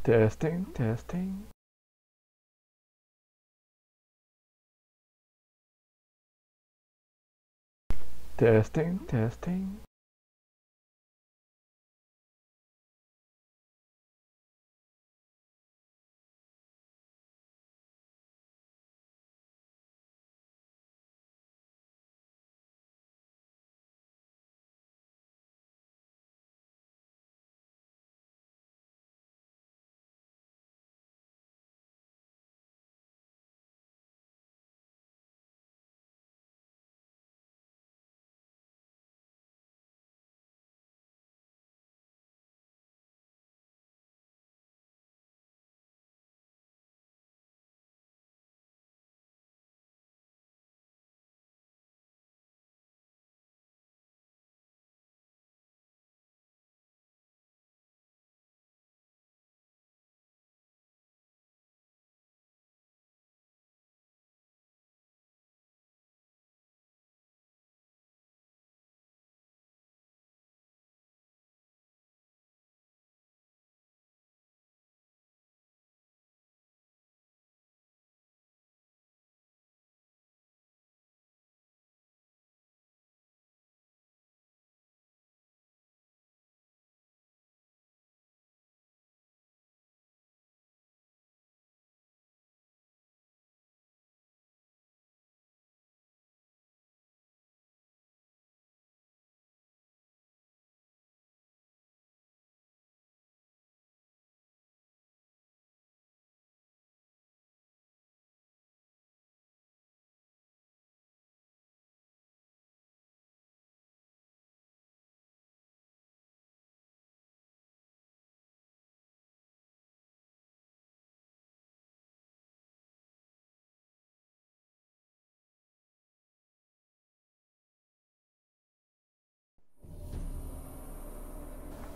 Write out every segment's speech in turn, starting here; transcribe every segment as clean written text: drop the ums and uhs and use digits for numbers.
Testing, testing. Testing, testing.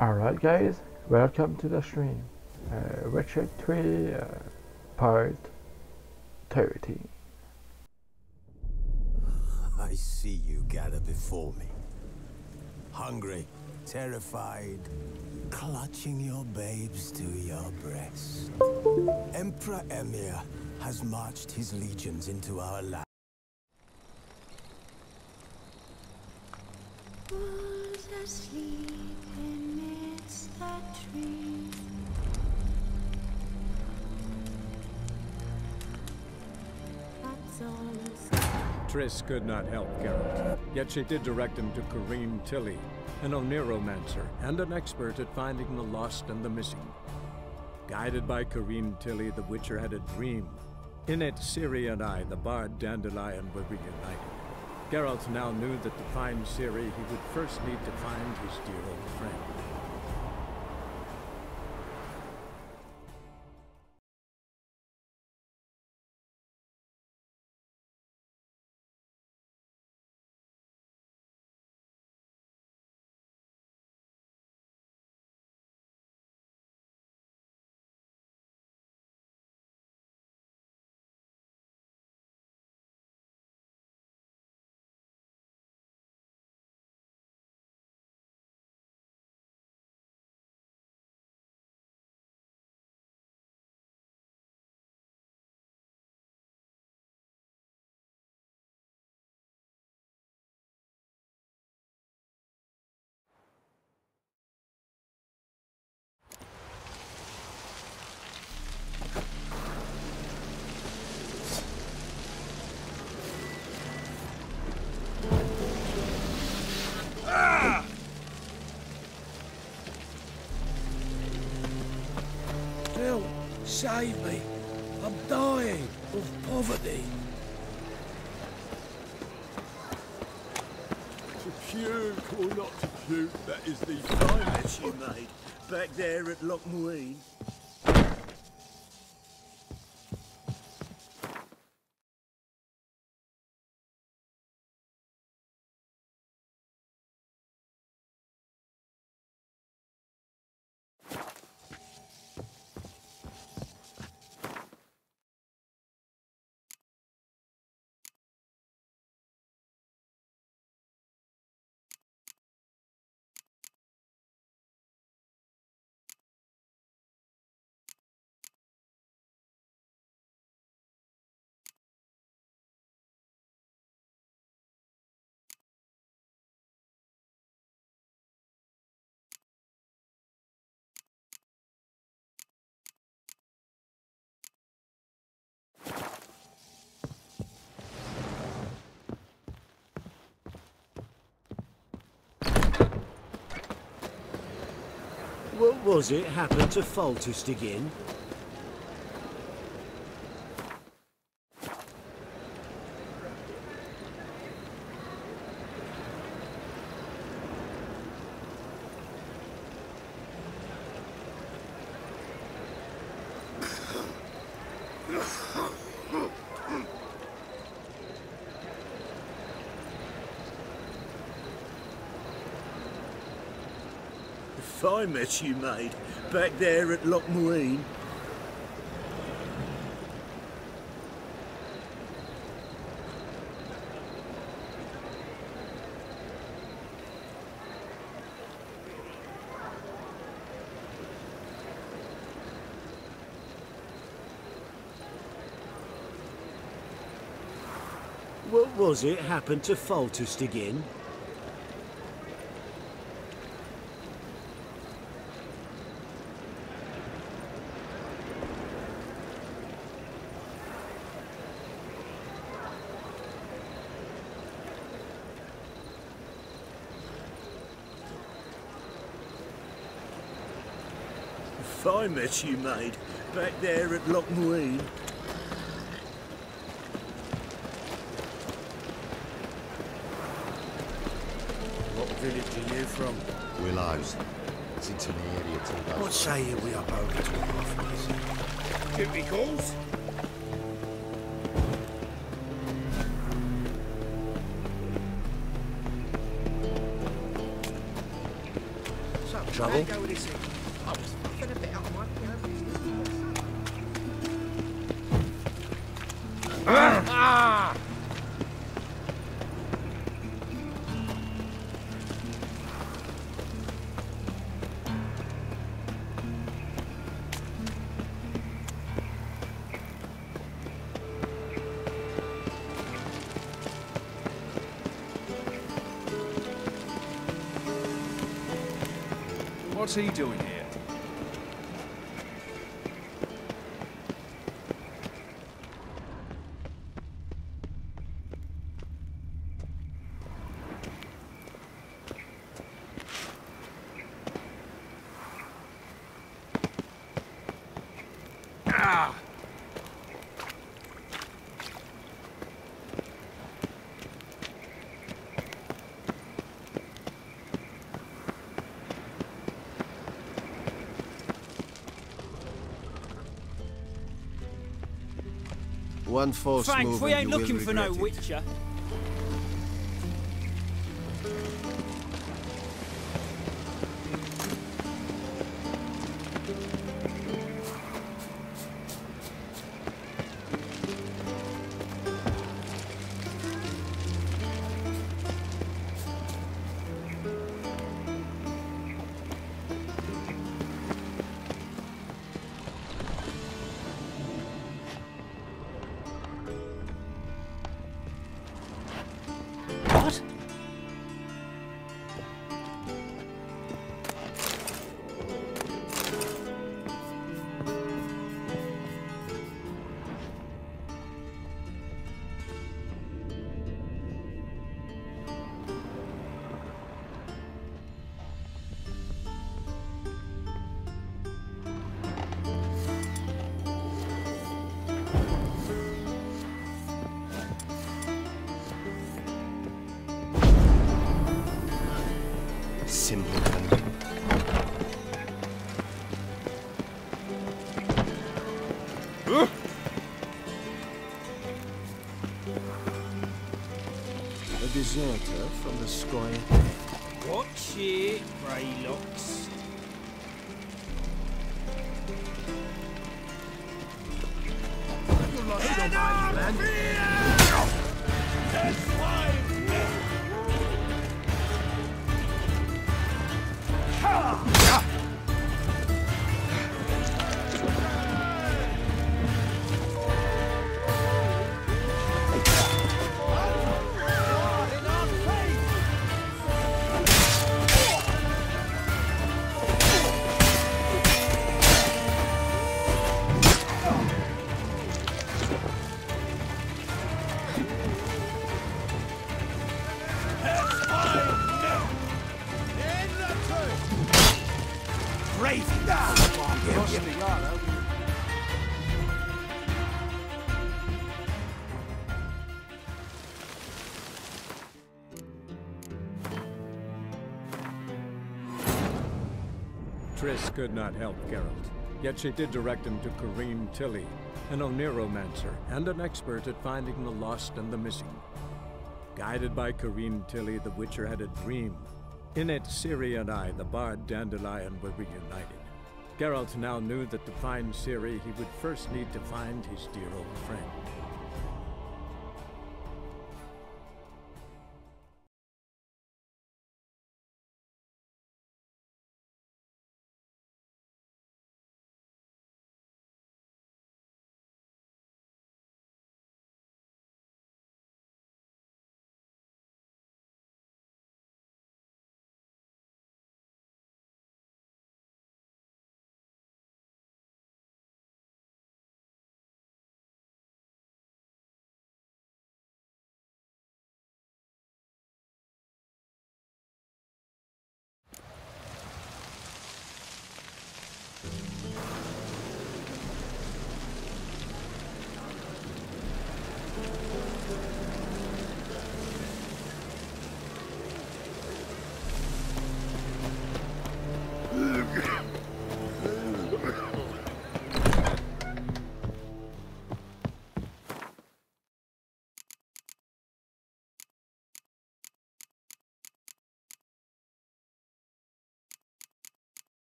Alright guys, welcome to the stream. Witcher 3 part 30. I see you gather before me. Hungry, terrified, clutching your babes to your breast. Emperor Emir has marched his legions into our land. Who's asleep amidst the trees? That's all. Triss could not help Geralt, yet she did direct him to Kareem Tilly, an Oniromancer and an expert at finding the lost and the missing. Guided by Kareem Tilly, the Witcher had a dream. In it, Ciri and I, the bard Dandelion, were reunited. Geralt now knew that to find Ciri, he would first need to find his dear old friend. Help! Save me! I'm dying of poverty! To puke or not to puke, that is the silence You made back there at Lochmuine. was it happened to faltest again? Fine mess you made, back there at Lochmarine. What was it happened to faltest again? Fine mess you made, back there at Lochmarine. What village are you from? Willows. It's into the area till those. What say you we are both to halfways? Duty calls? Trouble? What's he doing here? One force Thanks, move we and ain't you will looking for no regret it. witcher. What? Simpleton. A deserter from the sky. Watch it, Greylocks. Triss could not help Geralt, yet she did direct him to Corinne Tilly, an Oniromancer and an expert at finding the lost and the missing. Guided by Corinne Tilly, the Witcher had a dream. In it, Ciri and I, the bard Dandelion, were reunited. Geralt now knew that to find Ciri, he would first need to find his dear old friend.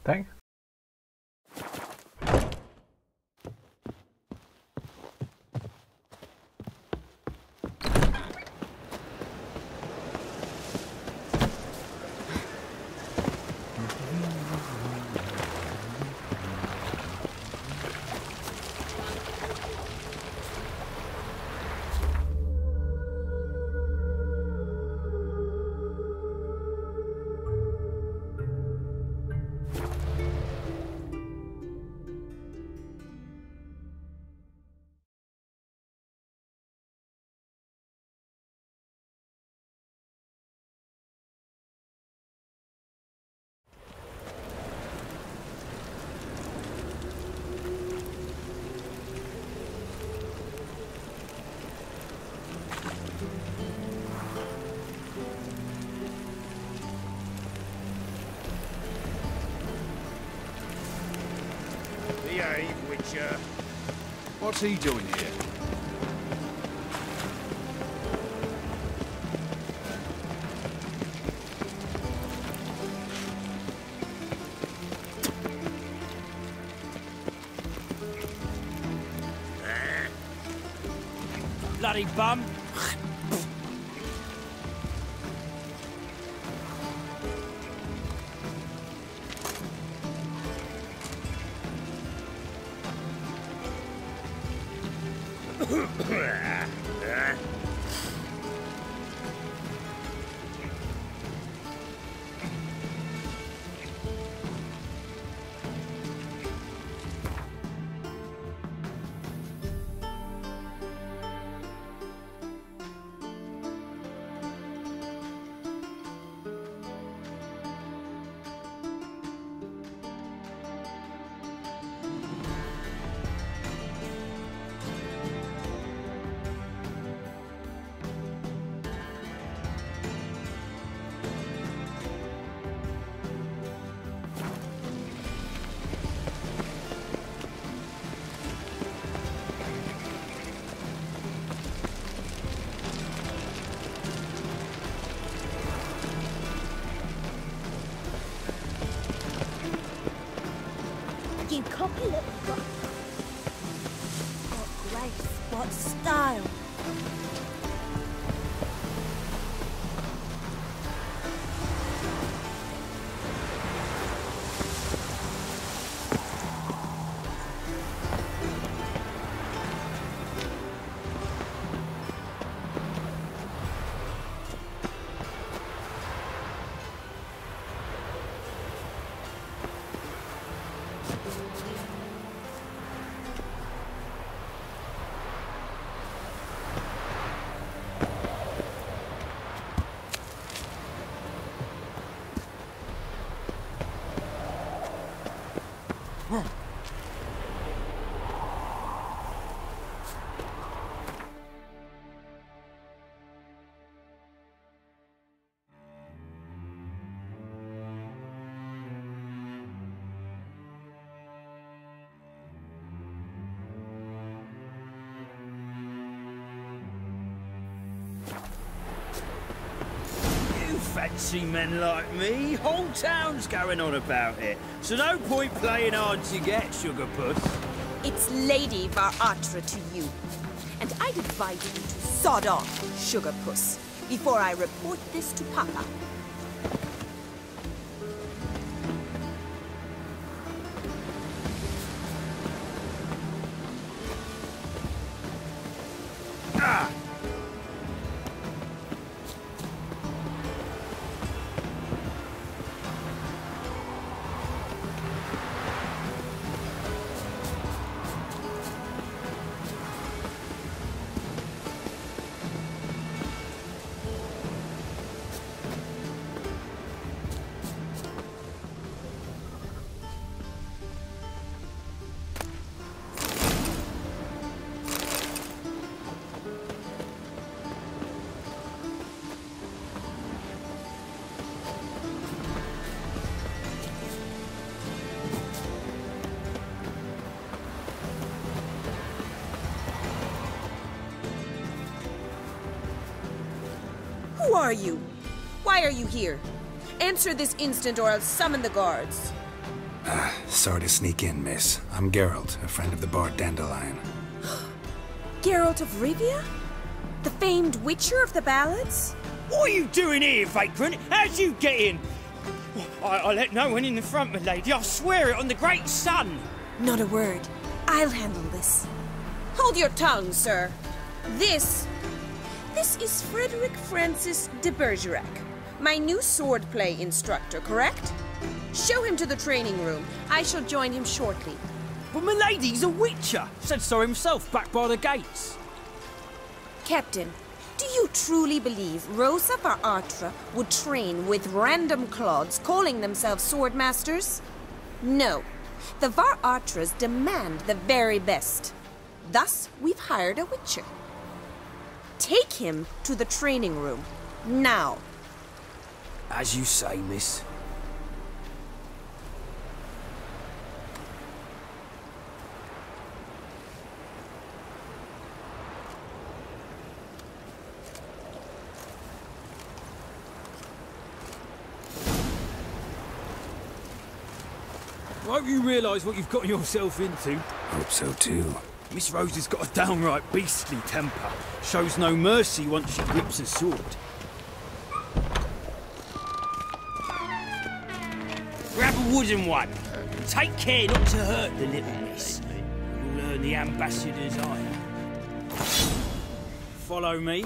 Thanks. Behave, Witcher. What's he doing here? Bloody bum! You cocky little fuck. What grace, what style. fancy men like me. Whole town's going on about it. So no point playing hard to get, sugar puss. It's Lady Varatra to you. And I'd advise you to sod off, sugar puss, before I report this to Papa. Who are you? Why are you here? Answer this instant or I'll summon the guards. Sorry to sneak in, miss. I'm Geralt, a friend of the bard Dandelion. Geralt of Rivia? The famed witcher of the ballads? What are you doing here, vagrant? How'd you get in? I let no one in the front, my lady. I swear it on the great sun. Not a word. I'll handle this. Hold your tongue, sir. This is Frederick Francis de Bergerac, my new swordplay instructor, correct? Show him to the training room. I shall join him shortly. But my lady's a witcher. Said so himself back by the gates. Captain, do you truly believe Rosa Varatra would train with random clods calling themselves swordmasters? No. The Varatras demand the very best. Thus, we've hired a witcher. Take him to the training room, now. As you say, miss. I hope you realise what you've got yourself into. Hope so too. Miss Rose has got a downright beastly temper. Shows no mercy once she grips a sword. Grab a wooden one. Take care not to hurt the little miss. You'll earn the ambassador's ire. Follow me.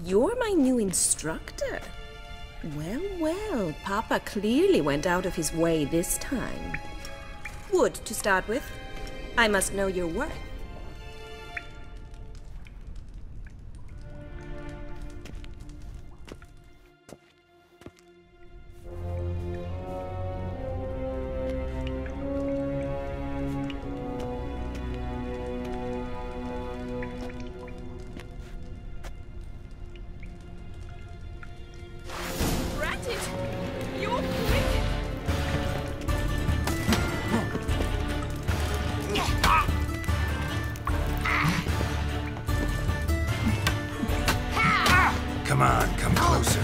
You're my new instructor. Well, well, Papa clearly went out of his way this time. Wood, to start with. I must know your worth. Come on, come closer.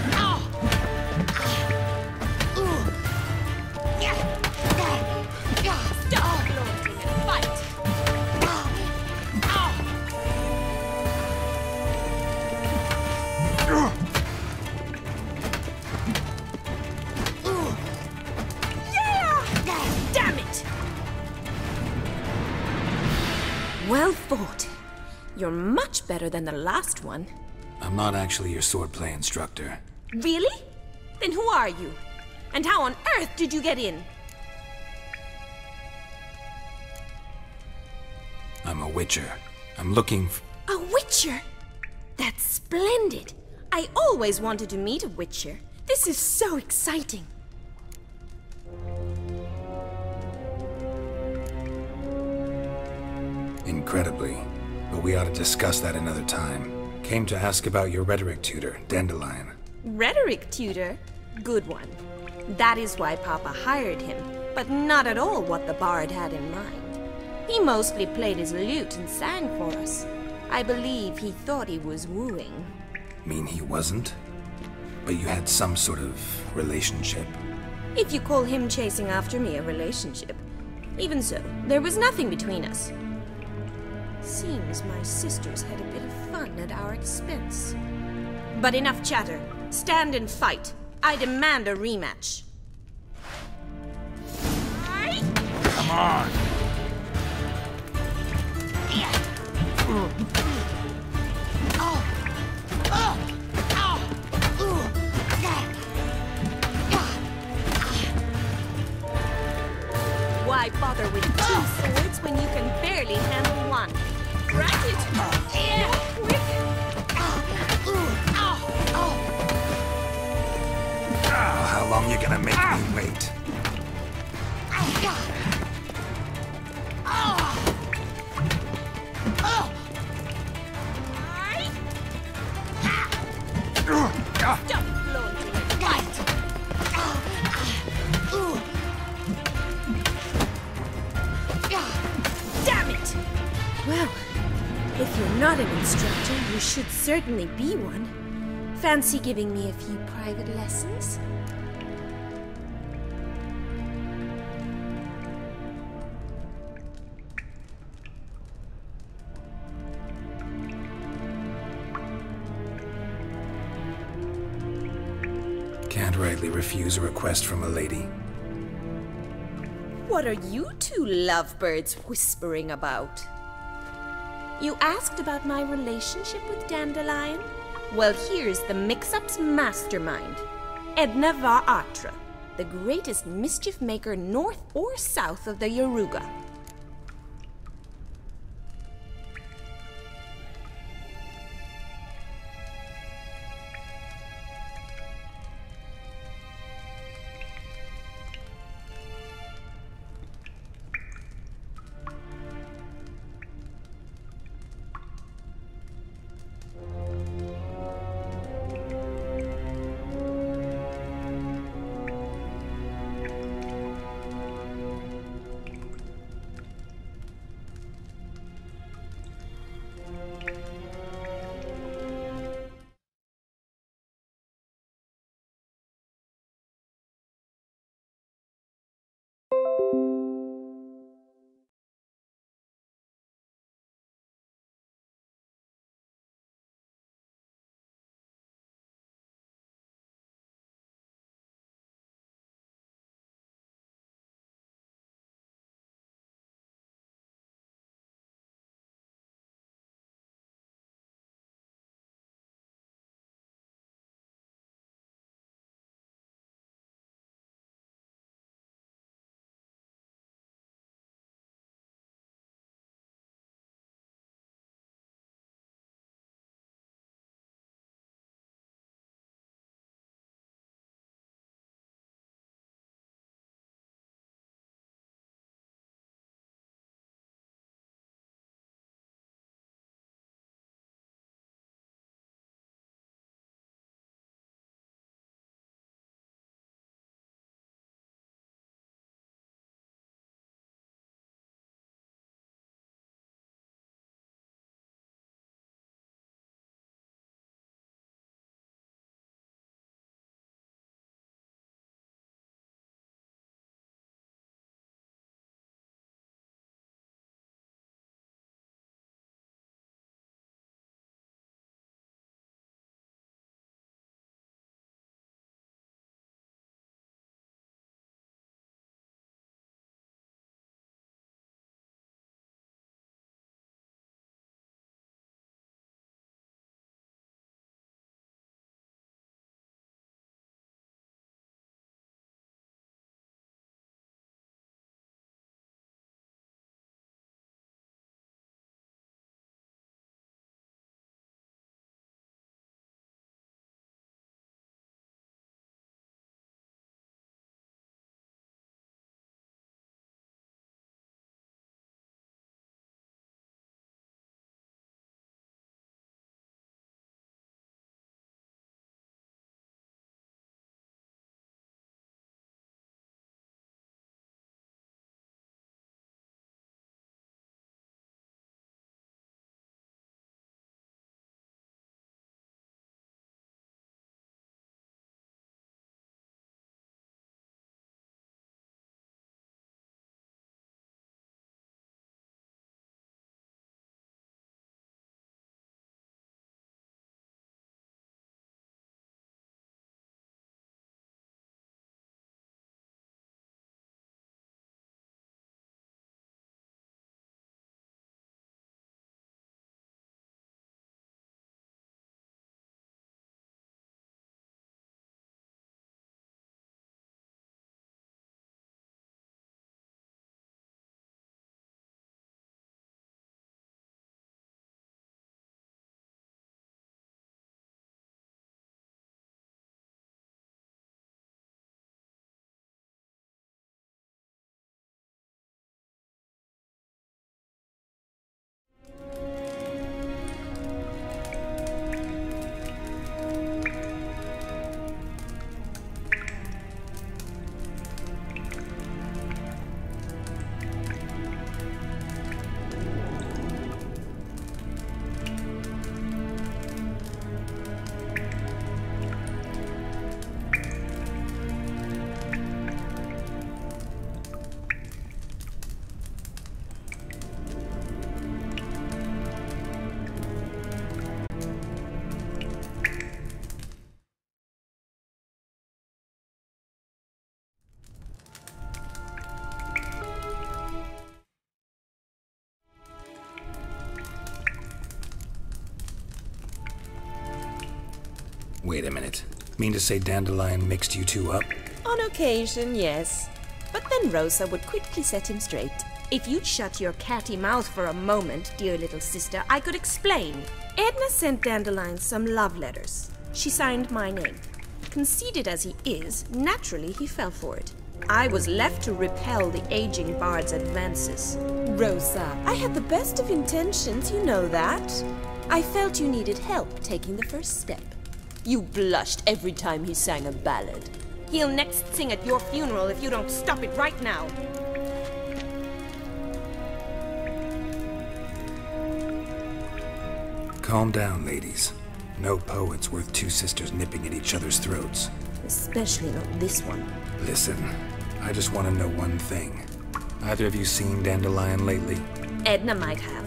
Well fought. You're much better than the last one. I'm not actually your swordplay instructor. Really? Then who are you? And how on earth did you get in? I'm a witcher. I'm looking for... A witcher? That's splendid. I always wanted to meet a witcher. This is so exciting. Incredibly. But we ought to discuss that another time. Came to ask about your rhetoric tutor, Dandelion. Rhetoric tutor? Good one. That is why Papa hired him, but not at all what the bard had in mind. He mostly played his lute and sang for us. I believe he thought he was wooing. Mean he wasn't? But you had some sort of relationship? If you call him chasing after me a relationship. Even so, there was nothing between us. Seems my sisters had a bit of fun at our expense. But enough chatter. Stand and fight. I demand a rematch. Come on! Why bother with 2 swords when you can barely handle one? Racket! Quick! How long you gonna make me wait? Stop flaunting. Damn it! Well, if you're not an instructor, you should certainly be one. Fancy giving me a few private lessons? Can't rightly refuse a request from a lady. What are you two lovebirds whispering about? You asked about my relationship with Dandelion? Well, here's the mix-up's mastermind. Edna var Atra, the greatest mischief maker north or south of the Yaruga. Wait a minute. Mean to say Dandelion mixed you two up? On occasion, yes. But then Rosa would quickly set him straight. If you'd shut your catty mouth for a moment, dear little sister, I could explain. Edna sent Dandelion some love letters. She signed my name. Conceited as he is, naturally he fell for it. I was left to repel the aging bard's advances. Rosa, I had the best of intentions, you know that. I felt you needed help taking the first step. You blushed every time he sang a ballad. He'll next sing at your funeral if you don't stop it right now. Calm down, ladies. No poet's worth two sisters nipping at each other's throats. Especially not this one. Listen, I just want to know one thing. Either of you seen Dandelion lately? Edna might have.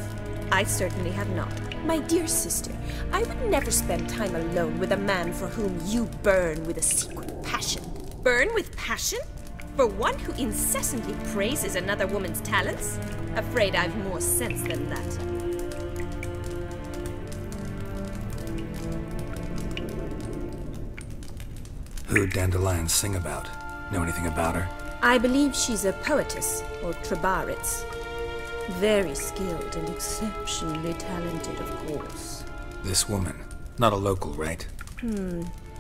I certainly have not. My dear sister, I would never spend time alone with a man for whom you burn with a secret passion. Burn with passion? For one who incessantly praises another woman's talents? Afraid I've more sense than that. Who'd Dandelion sing about? Know anything about her? I believe she's a poetess, or trabaritz. Very skilled and exceptionally talented, of course. This woman. Not a local, right?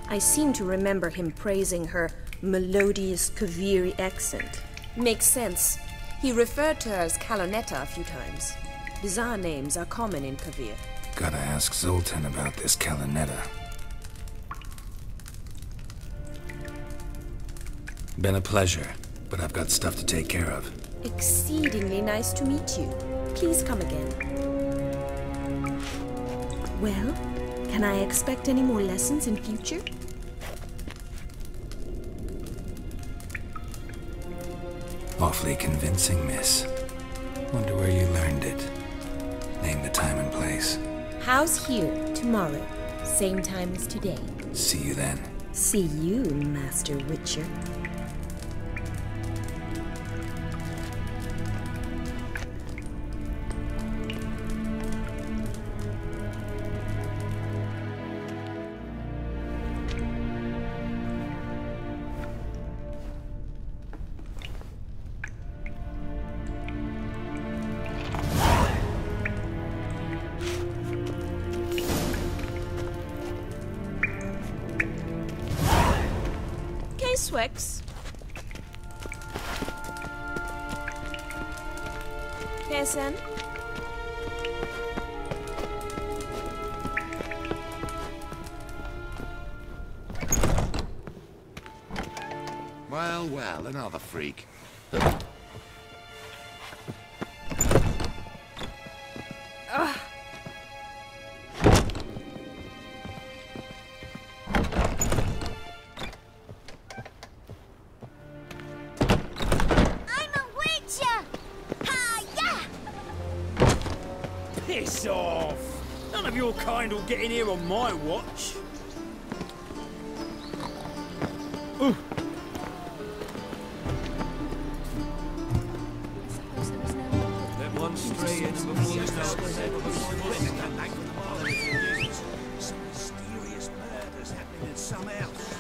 I seem to remember him praising her melodious Kaviri accent. Makes sense. He referred to her as Kalonetta a few times. Bizarre names are common in Kavir. Gotta ask Zoltan about this Kalonetta. Been a pleasure, but I've got stuff to take care of. Exceedingly nice to meet you. Please come again. Well, can I expect any more lessons in future? Awfully convincing, miss. Wonder where you learned it. Name the time and place. House here, tomorrow. Same time as today. See you then. See you, Master Witcher. Swix. Pearson? Well, well, another freak. Piss off! None of your kind will get in here on my watch. Ooh. Let one stray in before you start Some mysterious murders happening in some house.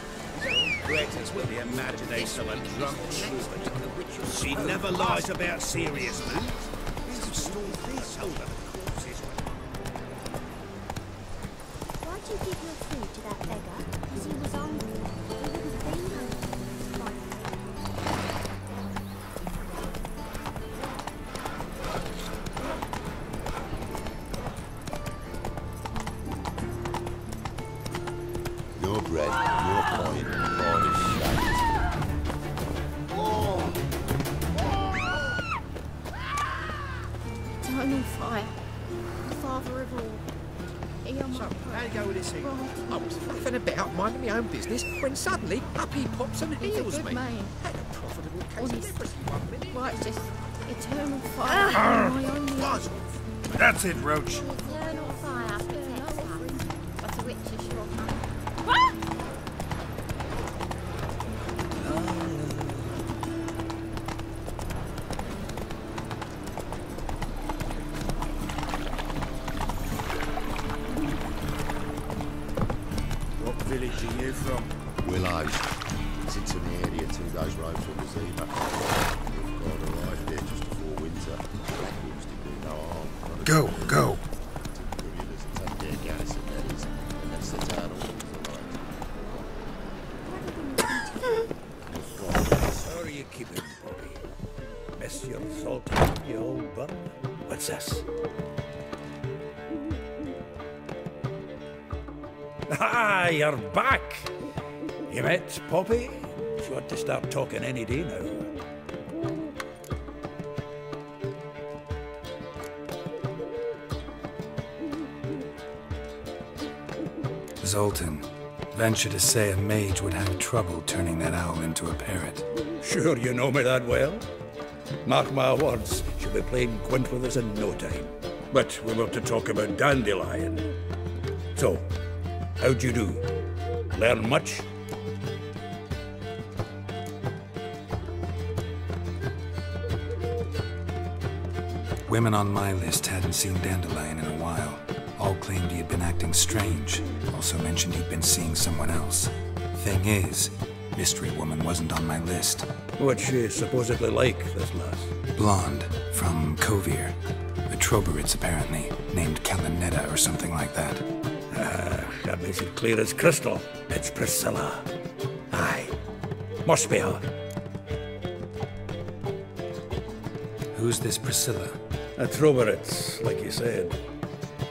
Rectors with the imagination of a drunk troubadour. She never lies about serious matters. Store this over the corpses. Why'd you give your food to that beggar? Because he was hungry. He wouldn't be hungry. Your bread, your coin, your shite. I'm on fire. The father of all. So, how you go with this here? I was fluffing about, minding my own business, when suddenly up he pops and He's a heals good me. man. Had a profitable case of Honest. leprosy 1 minute. Right, just eternal fire. My only That's it, Roach. eternal fire protects us. But the witch is strong. village are you from? Willows. Sits in the area 2 days' road from the Zima. We've got arrived there just before winter. Blackwoods did do no harm. Go, go. Guerrillas take their garrison, that is, and they set out all the light. How are you keeping, Bobby? Miss your salt, you old bum? What's this? Ah, you're back! You met Poppy? She ought to start talking any day now. Zoltan. Venture to say a mage would have trouble turning that owl into a parrot. Sure you know me that well? Mark my words, she'll be playing quint with us in no time. But we were to talk about Dandelion. So, how'd you do? Learn much? Women on my list hadn't seen Dandelion in a while. All claimed he had been acting strange. Also mentioned he'd been seeing someone else. Thing is, Mystery Woman wasn't on my list. What's she supposedly like, this lass? Blonde, from Kovir. A Troberits, apparently, named Kalinetta or something like that. Ah, that makes it clear as crystal. It's Priscilla. Aye. Must be her. Who's this Priscilla? A Troberits, like you said.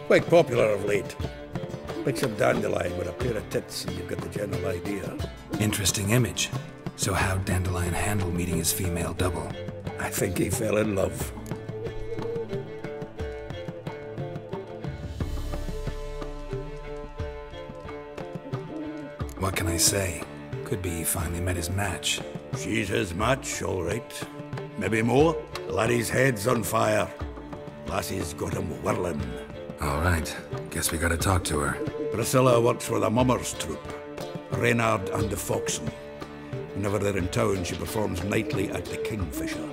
Quite popular of late. Picks up Dandelion with a pair of tits and you've got the general idea. Interesting image. So how'd Dandelion handle meeting his female double? I think he fell in love. What can I say? Could be he finally met his match. She's his match, all right. Maybe more. The laddie's head's on fire. Lassie's got him whirling. All right. Guess we gotta talk to her. Priscilla works for the Mummers troupe. Reynard and the Foxen. Whenever they're in town, she performs nightly at the Kingfisher.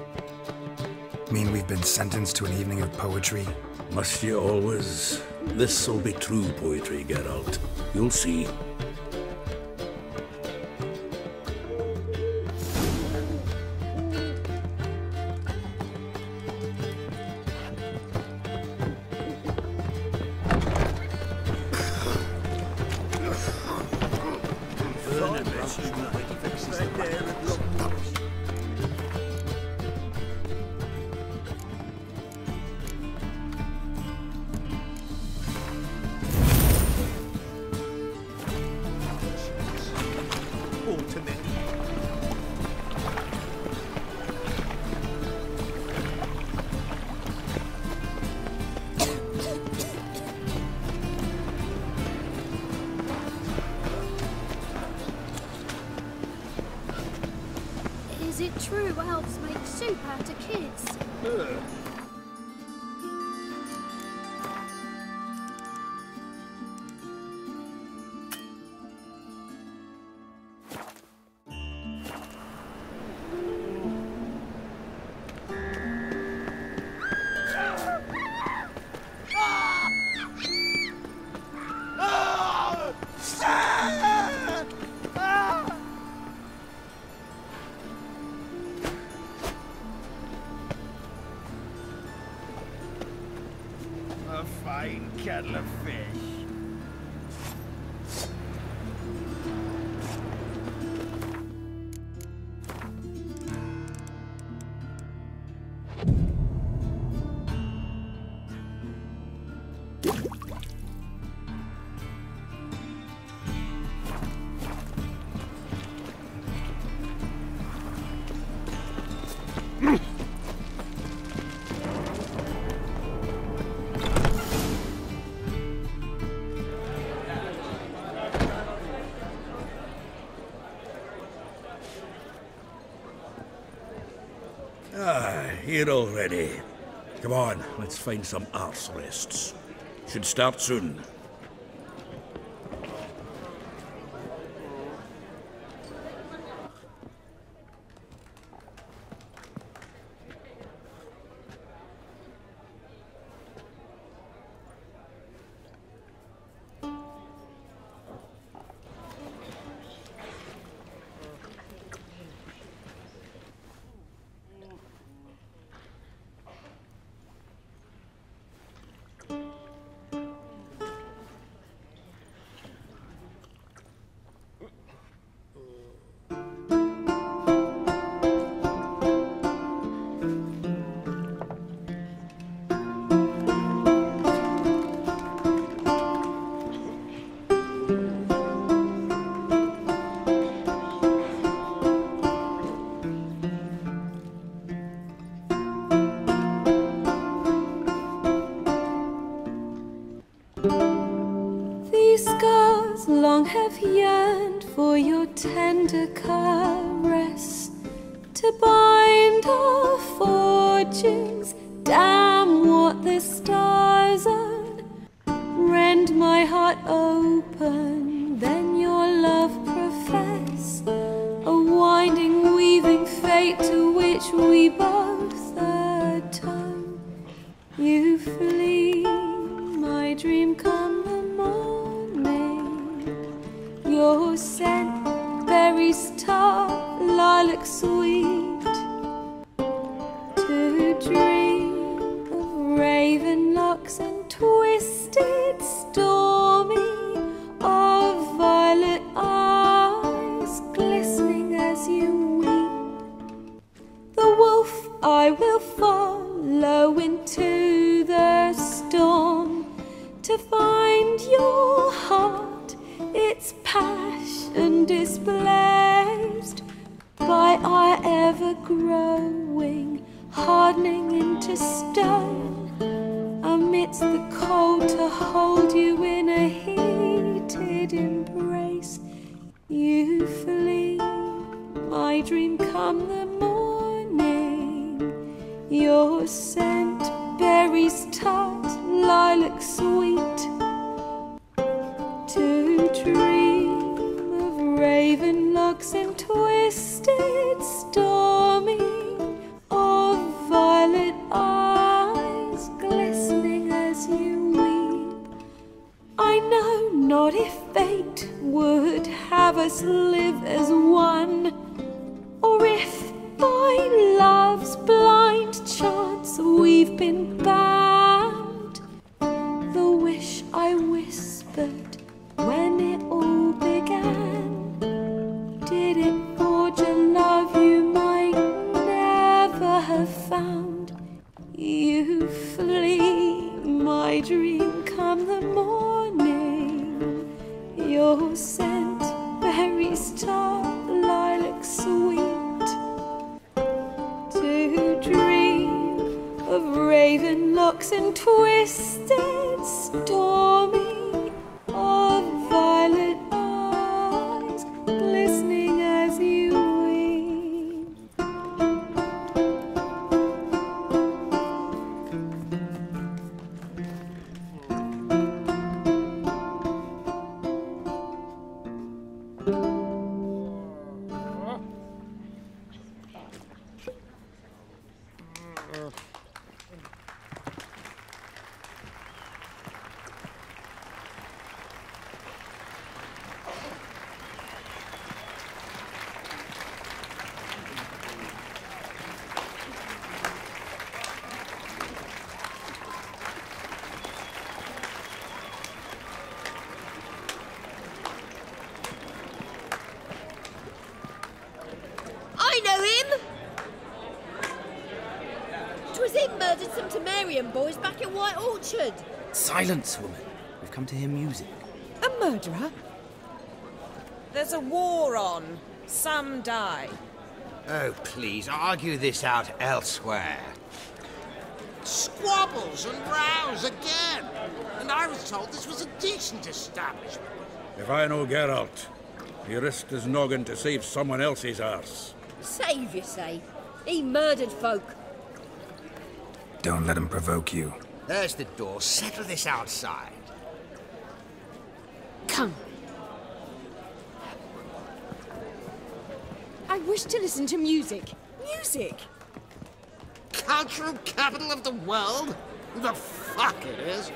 Mean we've been sentenced to an evening of poetry? Must you always? This'll be true poetry, Geralt. You'll see. Is it true elves make soup out of kids? A fine kettle of fish. Ah, here already. Come on, let's find some arse rests. Should start soon. These scars long have yearned for your tender caress, to bind our forgings. Damn what the stars own. Rend my heart open, then your love profess, a winding, weaving fate to which we both atone. You flee, my dream come the morning. Your scent, berries tart, lilac sweet, to dream of raven locks and twisted stormy, of violet eyes glistening as you weep. The wolf I will follow into the storm, to find your heart, its passion displaced by our ever-growing, hardening into stone. Amidst the cold, to hold you in a heated embrace. You flee, my dream come the morning. Your scent, berries tart, lilac sweet, to dream of raven locks and twisted stormy, of violet eyes glistening as you weep. I know not if fate would have us live as one, or if by love's blind chance we've been bound. The wish I whispered when it all began, did it forge a love you might never have found? You flee, my dream come the morning. Your scent, berries tart, lilac sweet, to dream of raven locks and twisted stormy, of violet eyes glistening as you weep. I know him! 'Twas him murdered some Temerian boys back at White Orchard. Silence, woman. We've come to hear music. A murderer? There's a war on. Some die. Oh, please, argue this out elsewhere. Squabbles and rows again! And I was told this was a decent establishment. If I know Geralt, he risked his noggin to save someone else's arse. Save, you say? He murdered folk. Don't let him provoke you. There's the door. Settle this outside. Come. I wish to listen to music. Music! Cultural capital of the world? The fuck it is.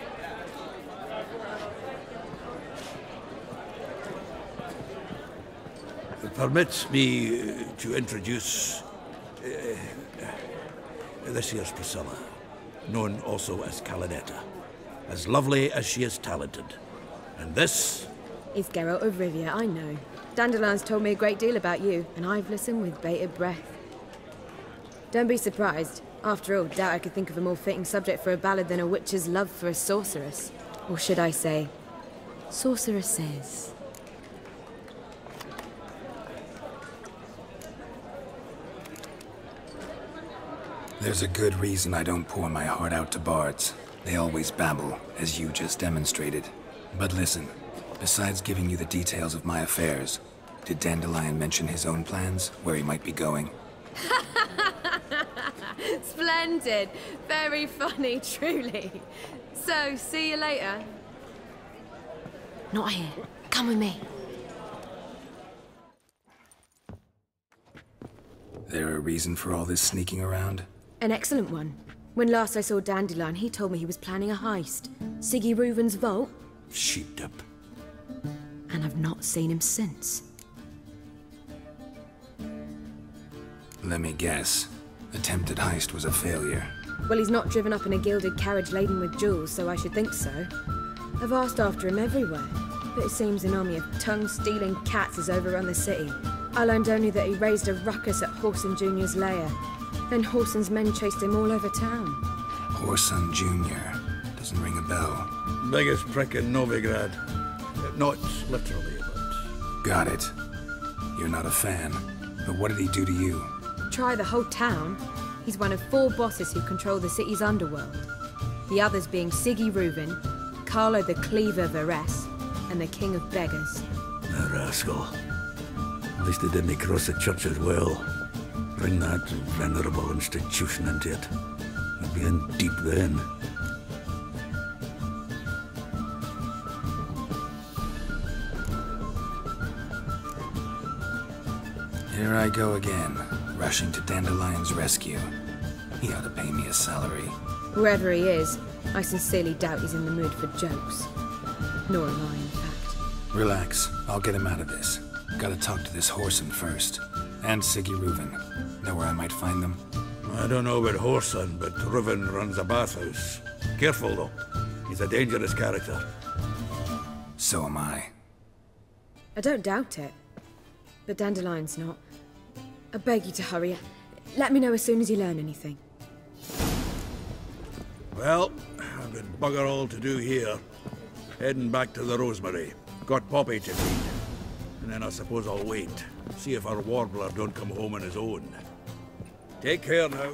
Permit me to introduce this here's Priscilla, known also as Calinetta, as lovely as she is talented. And this is Geralt of Rivia, I know. Dandelion's told me a great deal about you, and I've listened with bated breath. Don't be surprised. After all, doubt I could think of a more fitting subject for a ballad than a witch's love for a sorceress. Or should I say, sorceresses. There's a good reason I don't pour my heart out to bards. They always babble, as you just demonstrated. But listen, Besides giving you the details of my affairs, did Dandelion mention his own plans, where he might be going? Splendid. Very funny, truly. So, see you later. Not here. Come with me. There a reason for all this sneaking around? An excellent one. When last I saw Dandelion, he told me he was planning a heist. Siggy Reuven's vault. Sheeped up. And I've not seen him since. Let me guess. Attempted heist was a failure. Well, he's not driven up in a gilded carriage laden with jewels, so I should think so. I've asked after him everywhere, but it seems an army of tongue-stealing cats has overrun the city. I learned only that he raised a ruckus at Whoreson Jr.'s lair. Then Whoreson's men chased him all over town. Whoreson Jr. Doesn't ring a bell. Biggest prick in Novigrad. Not literally, but... Got it. You're not a fan. But what did he do to you? Try the whole town. He's one of 4 bosses who control the city's underworld. The others being Siggy Reuven, Carlo the Cleaver Varese, and the King of Beggars. The rascal. At least he didn't cross the church as well. Bring that venerable institution into it. We'd be in deep then. Here I go again, rushing to Dandelion's rescue. He ought to pay me a salary. Whoever he is, I sincerely doubt he's in the mood for jokes. Nor am I, in fact. Relax, I'll get him out of this. Gotta talk to this Whoreson first. And Siggy Reuven. Know where I might find them? I don't know about Whoreson, but Reuven runs a bathhouse. Careful, though. He's a dangerous character. So am I. I don't doubt it. But Dandelion's not. I beg you to hurry. Let me know as soon as you learn anything. Well, I've got bugger all to do here. Heading back to the Rosemary. Got Poppy to feed. And then I suppose I'll wait. See if our warbler don't come home on his own. Take care now.